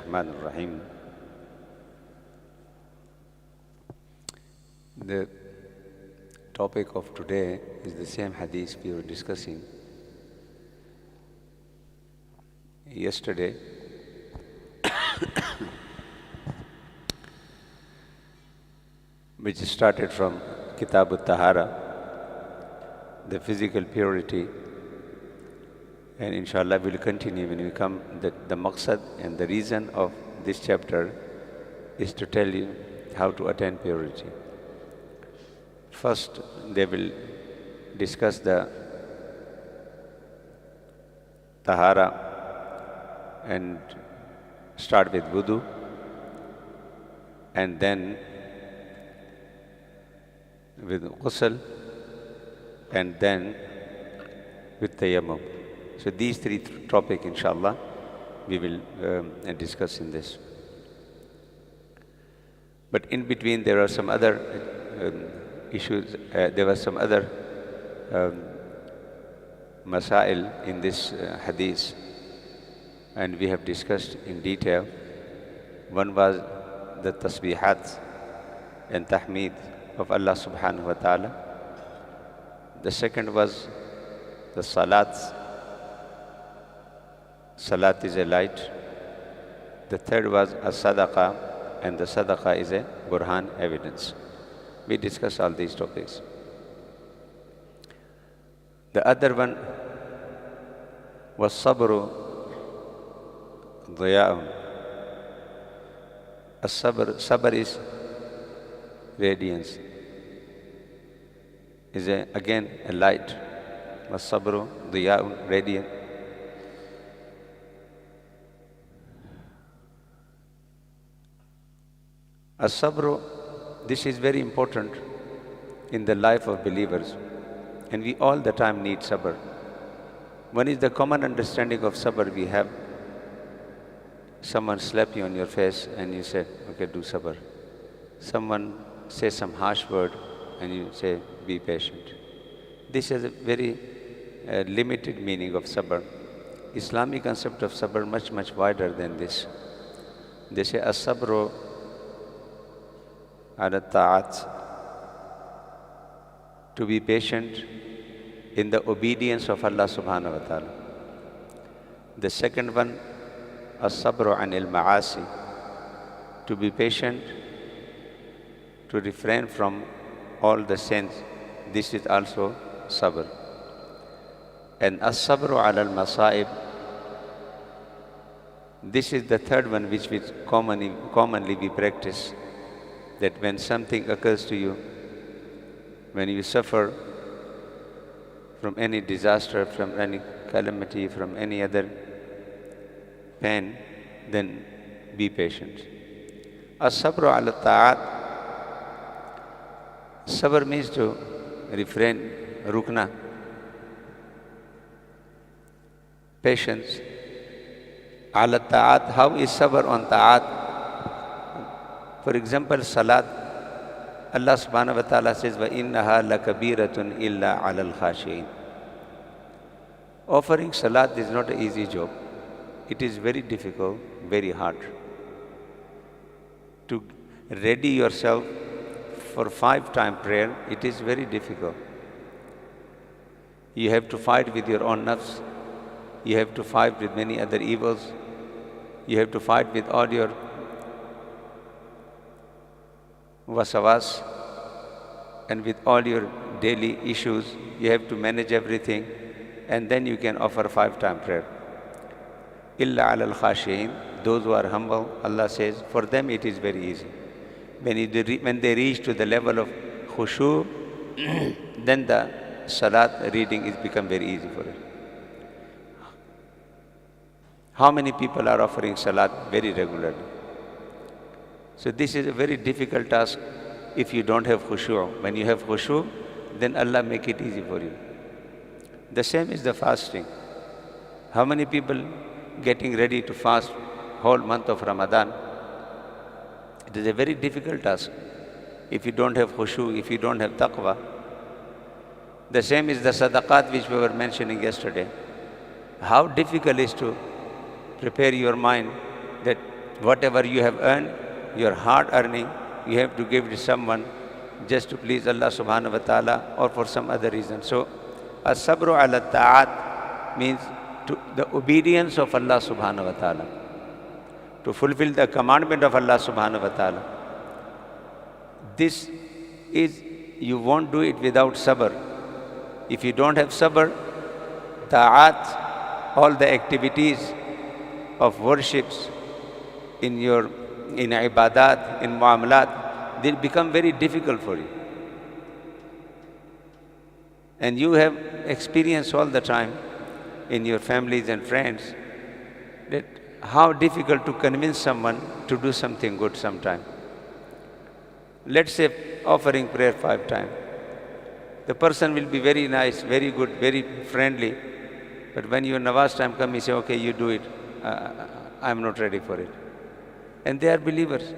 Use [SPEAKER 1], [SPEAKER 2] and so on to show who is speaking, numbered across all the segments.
[SPEAKER 1] Rahman Rahim. The topic of today is the same hadith we were discussing yesterday. Which started from Kitab al-Tahara, the physical purity, and inshallah we'll continue when we come. The maqsad and the reason of this chapter is to tell you how to attain purity. First, they will discuss the Tahara and start with wudu, and then with ghusl, and then with tayammum. So these three topics, inshallah, we will discuss in this. But in between there are some other issues, there were some other masail in this hadith, and we have discussed in detail. One was the tasbihat and tahmeed of Allah subhanahu wa ta'ala. The second was the salat. Salat is a light. The third was a sadaqah, and the sadaqah is a burhan, evidence. We discussed all these topics. The other one was sabru diya'un. Sabr is radiance, is again a light. Was sabru diya'un, radiant. As-sabru, this is very important in the life of believers, and we all the time need sabr. One is the common understanding of sabr we have. Someone slap you on your face and you say, okay, do sabr. Someone says some harsh word and you say, be patient. This is a very limited meaning of sabr. Islamic concept of sabr much, much wider than this. They say, as-sabru ala ta'at, to be patient in the obedience of Allah subhanahu wa ta'ala. The second one, as-sabru anil ma'asi, to be patient, to refrain from all the sins. This is also sabr. And as-sabru ala al-masa'ib, this is the third one which commonly we practice. That when something occurs to you, when you suffer from any disaster, from any calamity, from any other pain, then be patient. As-sabru ala ta'at, sabr means to refrain, rukna, patience. Ala ta'at, how is sabr on ta'at? For example, salat, Allah subhanahu wa ta'ala says, وَإِنَّهَا لَكَبِيرَةٌ إِلَّا عَلَى الْخَاشِعِينَ. Offering salat is not an easy job. It is very difficult, very hard. To ready yourself for 5-time prayer, it is very difficult. You have to fight with your own nafs. You have to fight with many other evils. You have to fight with all your wasavas, and with all your daily issues. You have to manage everything, and then you can offer 5-time prayer. Illa alal khashiin, those who are humble, Allah says, for them it is very easy. When they reach to the level of khushu, then the salat reading is become very easy for it. How many people are offering salat very regularly? So this is a very difficult task if you don't have khushu'. When you have khushu', then Allah make it easy for you. The same is the fasting. How many people getting ready to fast whole month of Ramadan? It is a very difficult task if you don't have khushu', if you don't have taqwa. The same is the sadaqat which we were mentioning yesterday. How difficult is to prepare your mind that Whatever you have earned, your hard earning, you have to give it to someone just to please Allah subhanahu wa ta'ala or for some other reason. So, as-sabru ala ta'at means to the obedience of Allah subhanahu wa ta'ala, to fulfill the commandment of Allah subhanahu wa ta'ala. This is, you won't do it without sabr. If you don't have sabr, ta'at, all the activities of worships in ibadat, in muamalat, they become very difficult for you. And you have experienced all the time in your families and friends that how difficult to convince someone to do something good sometime. Let's say offering prayer 5 times. The person will be very nice, very good, very friendly. But when your Nawaz time comes, he say, okay, you do it. I'm not ready for it. And they are believers.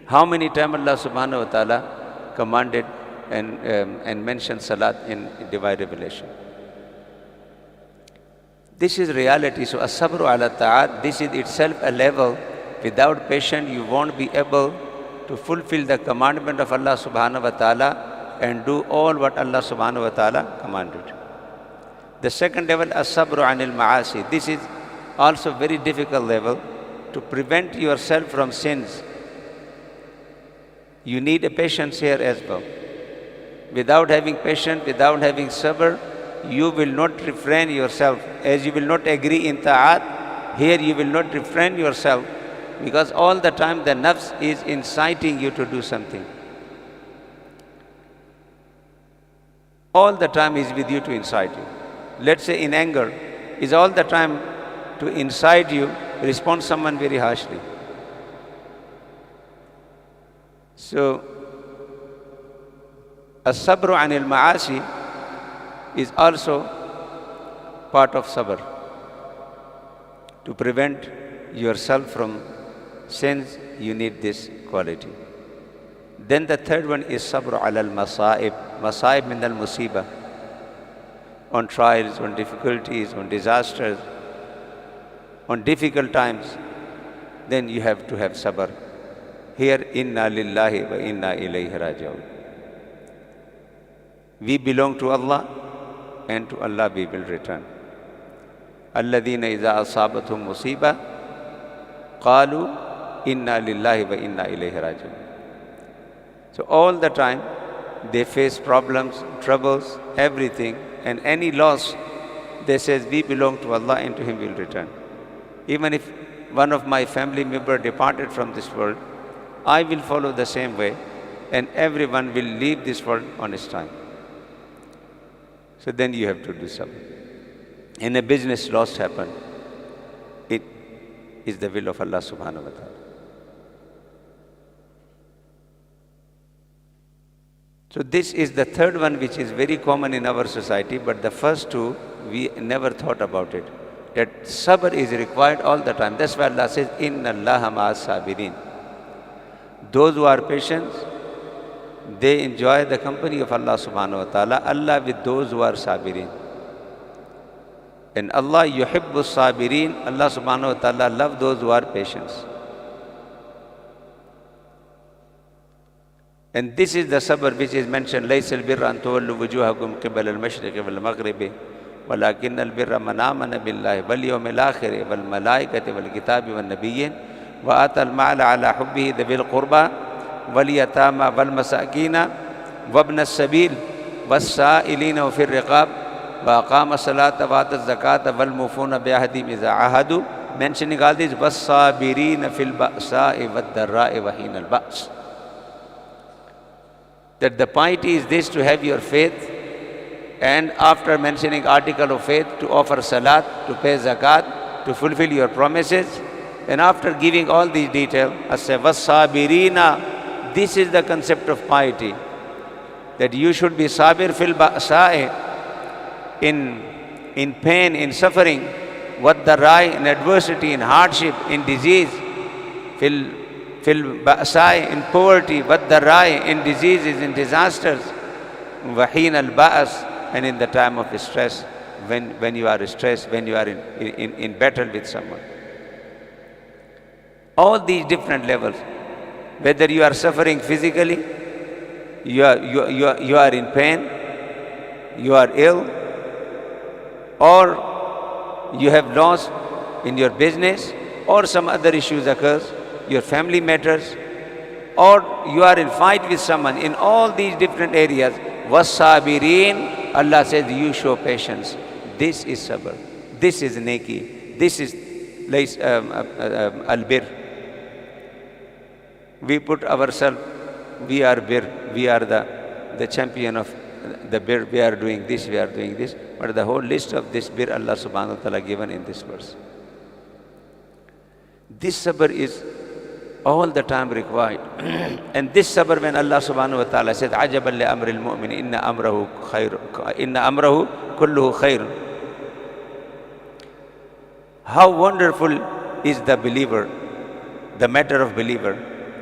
[SPEAKER 1] How many times Allah subhanahu wa ta'ala commanded and mentioned salat in divine revelation? This is reality. So as-sabru ala ta'at, this is itself a level. Without patience, you won't be able to fulfill the commandment of Allah subhanahu wa ta'ala and do all what Allah subhanahu wa ta'ala commanded. The second level, as-sabru anil ma'asi. This is also very difficult level to prevent yourself from sins. You need a patience here as well. Without having patience, without having sabr, you will not refrain yourself. As you will not agree in ta'at, here you will not refrain yourself, because all the time the nafs is inciting you to do something. All the time is with you to incite you. Let's say in anger, is all the time to incite you, respond someone very harshly. So, as-sabru anil ma'asi is also part of sabr. To prevent yourself from sins, you need this quality. Then the third one is sabr ala al-masa'ib. Masa'ib min al-musibah. On trials, on difficulties, on disasters, on difficult times, then you have to have sabr. Here, inna lillahi wa inna ilayhi raji'un. We belong to Allah, and to Allah we will return. Alladhina iza asabathum musiba qalu inna lillahi wa inna ilayhi raji'un. So all the time they face problems, troubles, everything, and any loss, they says we belong to Allah and to Him we will return. Even if one of my family member departed from this world, I will follow the same way, and everyone will leave this world on its time. So then you have to do something. In a business, loss happened. It is the will of Allah subhanahu wa ta'ala. So this is the third one, which is very common in our society, but the first two, we never thought about it. That sabr is required all the time. That's why Allah says, Inna Allaha ma'as sabirin. Those who are patient, they enjoy the company of Allah subhanahu wa ta'ala. Allah with those who are sabirin. And Allah yuhibbu sabirin. Allah subhanahu wa ta'ala love those who are patient. And this is the sabr which is mentioned. لَيْسَ الْبِرَّ أَن تُوَلُّوا وُجُوهَكُمْ قِبَلَ الْمَشْرِقِ وَالْمَغْرِبِ وَلَكِنَّ الْبِرَّ مَنْ آمَنَ بِاللَّهِ وَالْيَوْمِ الْآخِرِ وَالْمَلَائِكَةِ وَالْكِتَابِ وَالنَّبِيِّينَ وَآتَى الْمَالَ عَلَى حُبِّهِ ذَوِي الْقُرْبَى وَالْيَتَامَى وَالْمَسَاكِينَ وَابْنَ السَّبِيلِ وَالسَّائِلِينَ وَفِي الرِّقَابِ وَأَقَامَ الصَّلَاةَ وَآتَى الزَّكَاةَ وَالْمُوفُونَ بِعَهْدِهِمْ إِذَا عَاهَدُوا. Mentioning all this, وَالصَّابِرِينَ فِي الْبَأْسَاءِ وَالضَّرَّاءِ وَحِينَ الْبَأْسِ. That the piety is this, to have your faith, and after mentioning article of faith, to offer salat, to pay zakat, to fulfill your promises. And after giving all these details, I say, وَالصَّابِرِينَ. This is the concept of piety. That you should be sabir fil ba'sa'i, in pain, in suffering, وَالضَّرَّاءِ, in adversity, in hardship, in disease, fil ba'sa'i, in poverty, وَالضَّرَّاءِ, in diseases, in disasters, وَحِينَ الْبَأْسِ, and in the time of stress, when you are stressed, when you are in battle with someone. All these different levels. Whether you are suffering physically, you are in pain, you are ill, or you have lost in your business, or some other issues occurs, your family matters, or you are in fight with someone. In all these different areas, was-sabirin, Allah says, you show patience. This is sabr. This is neki. This is al-bir. We put ourselves, we are bir, we are the champion of the bir, we are doing this, we are doing this. But the whole list of this bir Allah subhanahu wa ta'ala given in this verse. This sabr is all the time required. And this sabr, when Allah subhanahu wa ta'ala said, عَجَبًا لِأَمْرِ الْمُؤْمِنِ إِنَّ أَمْرَهُ كُلُّهُ خَيْرٌ. How wonderful is the believer, the matter of believer.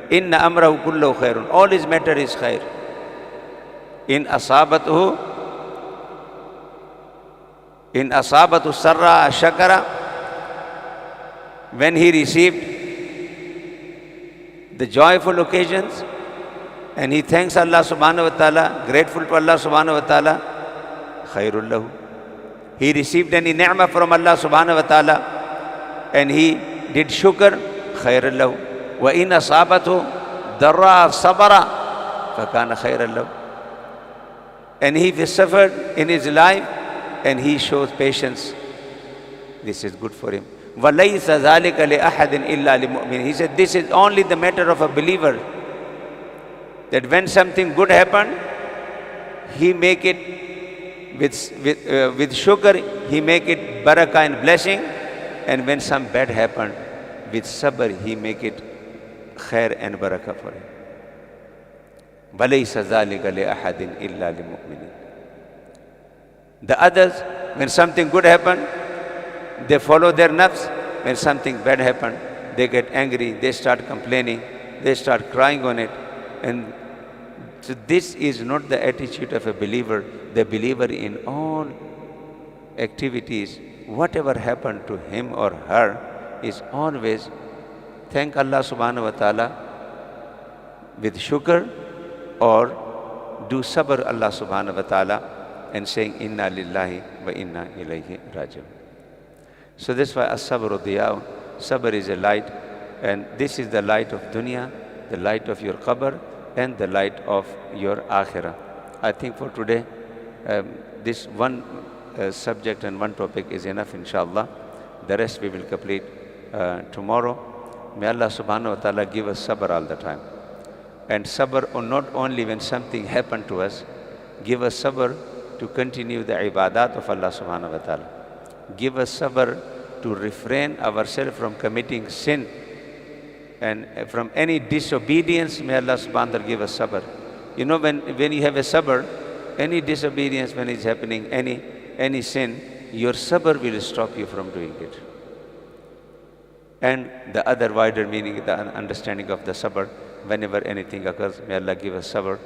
[SPEAKER 1] Inna amrahu kullahu khairun. All his matter is khair. In asabatuhu sarra shakara. When he received the joyful occasions and he thanks Allah subhanahu wa ta'ala, grateful to Allah subhanahu wa ta'ala, khairul lahu. He received any ni'mah from Allah subhanahu wa ta'ala and he did shukr, khairul lahu. وَإِنْ أَصَابَتْهُ ضَرَّاءَ صَبَرَ فَكَانَ خَيْرًا لَهُ. And he suffered in his life and he shows patience. This is good for him. وَلَيْسَ ذَلِكَ لِأَحَدٍ إِلَّا لِمُؤْمِنٍ. He said, this is only the matter of a believer. That when something good happened, he make it with shukr, he make it barakah and blessing. And when some bad happened, with sabr, he make it khair and barakah for him. وَلَيْسَ ذَلِكَ لِأَحَدٍ إِلَّا لِمُؤْمِنٍ. The others, when something good happened, they follow their nafs. When something bad happened, they get angry, they start complaining, they start crying on it. And so this is not the attitude of a believer. The believer in all activities, whatever happened to him or her, is always thank Allah subhanahu wa ta'ala with shukr or do sabr Allah subhanahu wa ta'ala and saying inna lillahi wa inna ilayhi raji'un. So that's why as-sabru diya'un. Sabr is a light, and this is the light of dunya, the light of your qabr, and the light of your akhirah. I think for today, this one subject and one topic is enough, inshallah. The rest we will complete tomorrow. May Allah subhanahu wa ta'ala give us sabr all the time. And sabr not only when something happened to us, give us sabr to continue the ibadat of Allah subhanahu wa ta'ala. Give us sabr to refrain ourselves from committing sin and from any disobedience. May Allah subhanahu wa ta'ala give us sabr. You know, when you have a sabr, any disobedience when it's happening, any sin, your sabr will stop you from doing it. And the other wider meaning, the understanding of the sabr, whenever anything occurs, may Allah give us sabr.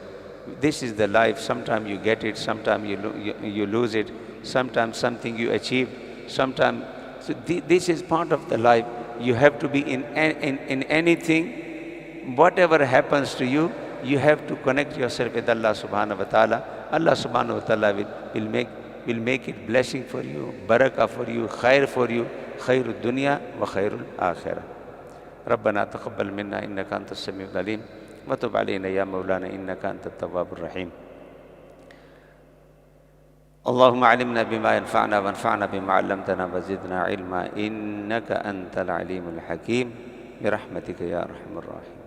[SPEAKER 1] This is the life. Sometimes you get it, sometimes you lose it, sometimes something you achieve, sometimes. So this is part of the life. You have to be in anything, whatever happens to you, you have to connect yourself with Allah subhanahu wa ta'ala. Allah subhanahu wa ta'ala will make it blessing for you, barakah for you, khair for you, khairul dunya wa khairul akhirah. ربنا تقبل منا إنك أنت السميع العليم وتب علينا يا مولانا إنك أنت التواب الرحيم. اللهم علمنا بما ينفعنا وانفعنا بما علمتنا وزدنا علما إنك أنت العليم الحكيم برحمتك يا أرحم الراحمين.